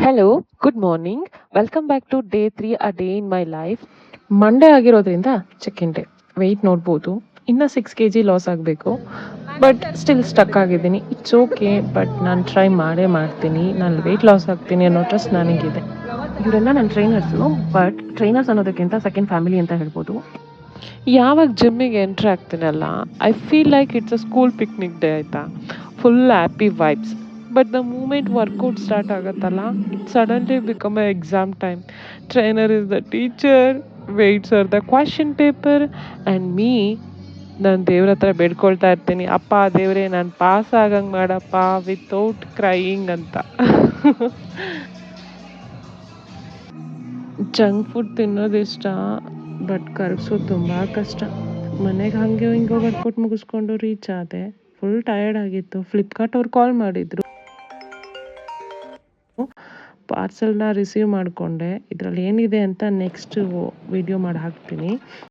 Hello, good morning. Welcome back to day 3 a day in my life. Monday ಆಗಿರೋದ್ರಿಂದ check in day. Weight ನೋಡ್ಬೋದು. ಇನ್ನು 6 kg loss ಆಗಬೇಕು. But still stuck ಆಗಿದ್ದೀನಿ. It's okay, but ನಾನು try ಮಾಡೇ ಮಾಡ್ತೀನಿ. ನಾನು ವೆಯ್ಟ್ ಲಾಸ್ ಆಗ್ತೀನಿ ಅನ್ನೋ ಟ್ರಸ್ಟ್ ನನಗಿದೆ. ಇವರೆಲ್ಲ ನನ್ನ ಟ್ರೈನರ್ಸು, ಬಟ್ ಟ್ರೈನರ್ಸ್ ಅನ್ನೋದಕ್ಕಿಂತ ಸೆಕೆಂಡ್ ಫ್ಯಾಮಿಲಿ ಅಂತ ಹೇಳ್ಬೋದು. ಯಾವಾಗ ಜಿಮ್ಮಿಗೆ ಎಂಟ್ರಿ ಆಗ್ತೀನಲ್ಲ, I feel like it's a school picnic day ಆಯಿತಾ. Full happy vibes. But the moment workout start ಆಗುತ್ತಲ್ಲ, it suddenly become a exam time. Trainer is the teacher, weights are the question paper, and me ನಾನು ದೇವ್ರ ಹತ್ರ ಬೇಡ್ಕೊಳ್ತಾ ಇರ್ತೀನಿ, ಅಪ್ಪ ದೇವರೇ ನಾನು pass ಆಗಂಗೆ ಮಾಡಪ್ಪ ವಿತೌಟ್ ಕ್ರೈಯಿಂಗ್ ಅಂತ. ಜಂಕ್ ಫುಡ್ ತಿನ್ನೋದು ಇಷ್ಟ, ಬಟ್ ಕರಗಿಸೋದು ತುಂಬ ಕಷ್ಟ. ಮನೆಗೆ ಹಾಗೆ ಹಿಂಗೆ ವರ್ಕೌಟ್ ಮುಗಿಸ್ಕೊಂಡು ರೀಚ್ ಆದೆ. ಫುಲ್ ಟಯರ್ಡ್ ಆಗಿತ್ತು. ಫ್ಲಿಪ್ಕಾರ್ಟ್ ಅವ್ರು ಕಾಲ್ ಮಾಡಿದ್ರು. ಪಾರ್ಸೆಲ್ನ ರಿಸೀವ್ ಮಾಡಿಕೊಂಡೆ. ಇದರಲ್ಲಿ ಏನಿದೆ ಅಂತ ನೆಕ್ಸ್ಟ್ ವಿಡಿಯೋ ಮಾಡಿ ಹಾಕ್ತೀನಿ.